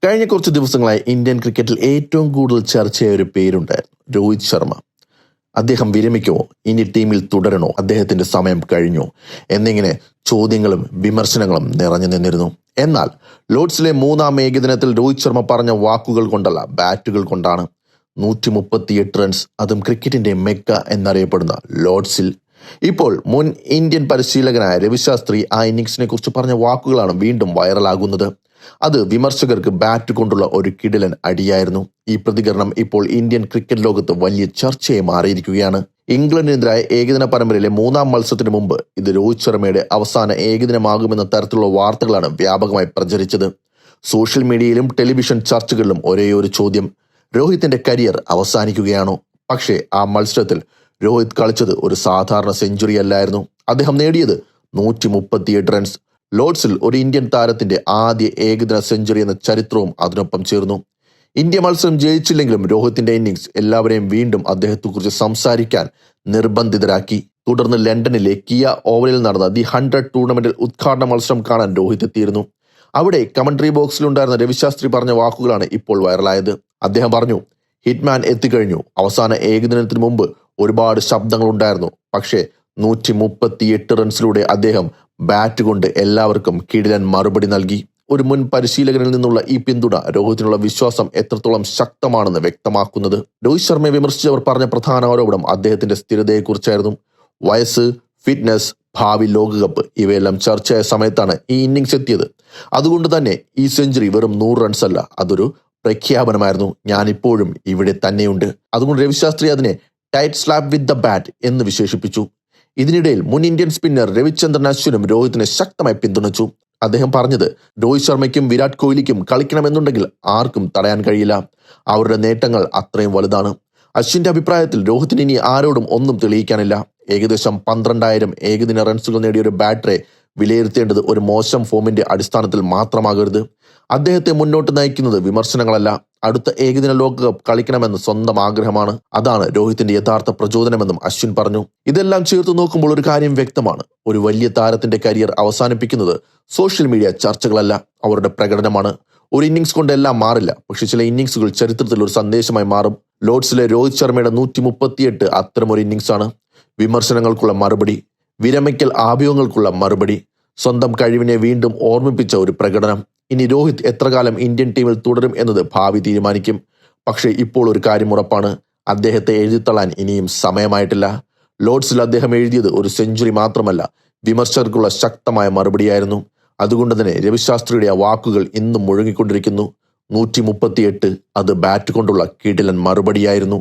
കഴിഞ്ഞ കുറച്ച് ദിവസങ്ങളായി ഇന്ത്യൻ ക്രിക്കറ്റിൽ ഏറ്റവും കൂടുതൽ ചർച്ചയായ ഒരു പേരുണ്ടായിരുന്നു, രോഹിത് ശർമ്മ. അദ്ദേഹം വിരമിക്കുമോ, ഇനി ടീമിൽ തുടരണോ, അദ്ദേഹത്തിന്റെ സമയം കഴിഞ്ഞോ എന്നിങ്ങനെ ചോദ്യങ്ങളും വിമർശനങ്ങളും നിറഞ്ഞു നിന്നിരുന്നു. എന്നാൽ ലോർഡ്സിലെ മൂന്നാം ഏകദിനത്തിൽ രോഹിത് ശർമ്മ പറഞ്ഞ വാക്കുകൾ കൊണ്ടല്ല, ബാറ്റുകൾ കൊണ്ടാണ്. 138 റൺസ്, അതും ക്രിക്കറ്റിന്റെ മെക്ക എന്നറിയപ്പെടുന്ന ലോർഡ്സിൽ. ഇപ്പോൾ മുൻ ഇന്ത്യൻ പരിശീലകനായ രവിശാസ്ത്രി ആ ഇന്നിംഗ്സിനെ കുറിച്ച് പറഞ്ഞ വാക്കുകളാണ് വീണ്ടും വൈറലാകുന്നത്. അത് വിമർശകർക്ക് ബാറ്റ് കൊണ്ടുള്ള ഒരു കിടിലൻ അടിയായിരുന്നു. ഈ പ്രതികരണം ഇപ്പോൾ ഇന്ത്യൻ ക്രിക്കറ്റ് ലോകത്ത് വലിയ ചർച്ചയായി മാറിയിരിക്കുകയാണ്. ഇംഗ്ലണ്ടിനെതിരായ ഏകദിന പരമ്പരയിലെ മൂന്നാം മത്സരത്തിന് മുമ്പ് ഇത് രോഹിത് ശർമ്മയുടെ അവസാന ഏകദിനമാകുമെന്ന തരത്തിലുള്ള വാർത്തകളാണ് വ്യാപകമായി പ്രചരിച്ചത്. സോഷ്യൽ മീഡിയയിലും ടെലിവിഷൻ ചർച്ചകളിലും ഒരേ ഒരു ചോദ്യം: രോഹിത്തിന്റെ കരിയർ അവസാനിക്കുകയാണോ? പക്ഷേ ആ മത്സരത്തിൽ രോഹിത് കളിച്ചത് ഒരു സാധാരണ സെഞ്ചുറി അല്ലായിരുന്നു. അദ്ദേഹം നേടിയത് 138 റൺസ്. ലോർഡ്സിൽ ഒരു ഇന്ത്യൻ താരത്തിന്റെ ആദ്യ ഏകദിന സെഞ്ചുറി എന്ന ചരിത്രവും അതിനൊപ്പം ചേർന്നു. ഇന്ത്യ മത്സരം ജയിച്ചില്ലെങ്കിലും രോഹിത്തിന്റെ ഇന്നിംഗ്സ് എല്ലാവരെയും വീണ്ടും അദ്ദേഹത്തെക്കുറിച്ച് സംസാരിക്കാൻ നിർബന്ധിതരാക്കി. തുടർന്ന് ലണ്ടനിലെ കിയ ഓവലിൽ നടന്ന ദി 100 ടൂർണമെന്റിൽ ഉദ്ഘാടന മത്സരം കാണാൻ രോഹിത് എത്തിയിരുന്നു. അവിടെ കമന്ററി ബോക്സിലുണ്ടായിരുന്ന രവിശാസ്ത്രി പറഞ്ഞ വാക്കുകളാണ് ഇപ്പോൾ വൈറലായത്. അദ്ദേഹം പറഞ്ഞു: ഹിറ്റ്മാൻ എത്തിക്കഴിഞ്ഞു. അവസാന ഏകദിനത്തിന് മുമ്പ് ഒരുപാട് ശബ്ദങ്ങൾ ഉണ്ടായിരുന്നു, പക്ഷേ 138 റൺസിലൂടെ അദ്ദേഹം ബാറ്റ് കൊണ്ട് എല്ലാവർക്കും കിടിലൻ മറുപടി നൽകി. ഒരു മുൻ പരിശീലകനിൽ നിന്നുള്ള ഈ പിന്തുണ രോഹിത്തിനുള്ള വിശ്വാസം എത്രത്തോളം ശക്തമാണെന്ന് വ്യക്തമാക്കുന്നത്. രോഹിത് ശർമ്മയെ വിമർശിച്ചവർ പറഞ്ഞ പ്രധാന ആരോപണം അദ്ദേഹത്തിന്റെ സ്ഥിരതയെക്കുറിച്ചായിരുന്നു. വയസ്സ്, ഫിറ്റ്നസ്, ഭാവി ലോകകപ്പ് ഇവയെല്ലാം ചർച്ചയായ സമയത്താണ് ഈ ഇന്നിംഗ്സ് എത്തിയത്. അതുകൊണ്ട് തന്നെ ഈ സെഞ്ചുറി വെറും 100 റൺസ് അല്ല, അതൊരു പ്രഖ്യാപനമായിരുന്നു. ഞാനിപ്പോഴും ഇവിടെ തന്നെയുണ്ട്. അതുകൊണ്ട് രവിശാസ്ത്രി അതിനെ tight slap with the bat എന്ന് വിശേഷിപ്പിച്ചു. ഇതിനിടയിൽ മുൻ ഇന്ത്യൻ സ്പിന്നർ രവിചന്ദ്രൻ അശ്വിനും രോഹിത്തിനെ ശക്തമായി പിന്തുണച്ചു. അദ്ദേഹം പറഞ്ഞത്: രോഹിത് ശർമ്മയ്ക്കും വിരാട് കോഹ്ലിക്കും കളിക്കണമെന്നുണ്ടെങ്കിൽ ആർക്കും തടയാൻ കഴിയില്ല. അവരുടെ നേട്ടങ്ങൾ അത്രയും വലുതാണ്. അശ്വിന്റെ അഭിപ്രായത്തിൽ രോഹിത്തിന് ഇനി ആരോടും ഒന്നും തെളിയിക്കാനില്ല. ഏകദേശം 12,000 ഏകദിന റൺസുകൾ നേടിയ ഒരു ബാറ്ററെ വിലയിരുത്തേണ്ടത് ഒരു മോശം ഫോമിന്റെ അടിസ്ഥാനത്തിൽ മാത്രമാകരുത്. അദ്ദേഹത്തെ മുന്നോട്ട് നയിക്കുന്നത് വിമർശനങ്ങളല്ല, അടുത്ത ഏകദിന ലോകകപ്പ് കളിക്കണമെന്ന് സ്വന്തം ആഗ്രഹമാണ്. അതാണ് രോഹിത്തിന്റെ യഥാർത്ഥ പ്രചോദനമെന്നും അശ്വിൻ പറഞ്ഞു. ഇതെല്ലാം ചേർത്ത് നോക്കുമ്പോൾ ഒരു കാര്യം വ്യക്തമാണ്: ഒരു വലിയ താരത്തിന്റെ കരിയർ അവസാനിപ്പിക്കുന്നത് സോഷ്യൽ മീഡിയ ചർച്ചകളല്ല, അവരുടെ പ്രകടനമാണ്. ഒരു ഇന്നിംഗ്സ് കൊണ്ട് എല്ലാം മാറില്ല, പക്ഷെ ചില ഇന്നിംഗ്സുകൾ ചരിത്രത്തിൽ ഒരു സന്ദേശമായി മാറും. ലോർഡ്സിലെ രോഹിത് ശർമ്മയുടെ 138 അത്തരമൊരു ഇന്നിംഗ്സ് ആണ്. വിമർശനങ്ങൾക്കുള്ള മറുപടി, വിരമിക്കൽ ആഭ്യൂഹങ്ങൾക്കുള്ള മറുപടി, സ്വന്തം കഴിവിനെ വീണ്ടും ഓർമ്മിപ്പിച്ച ഒരു പ്രകടനം. ഇനി രോഹിത് എത്ര കാലം ഇന്ത്യൻ ടീമിൽ തുടരും എന്നത് ഭാവി തീരുമാനിക്കും. പക്ഷേ ഇപ്പോൾ ഒരു കാര്യം ഉറപ്പാണ്: അദ്ദേഹത്തെ എഴുതിത്തള്ളാൻ ഇനിയും സമയമായിട്ടില്ല. ലോർഡ്സിൽ അദ്ദേഹം എഴുതിയത് ഒരു സെഞ്ചുറി മാത്രമല്ല, വിമർശകർക്കുള്ള ശക്തമായ മറുപടിയായിരുന്നു. അതുകൊണ്ട് തന്നെ രവിശാസ്ത്രിയുടെ ആ വാക്കുകൾ ഇന്നും മുഴങ്ങിക്കൊണ്ടിരിക്കുന്നു. 138, അത് ബാറ്റ് കൊണ്ടുള്ള കിടിലൻ മറുപടിയായിരുന്നു.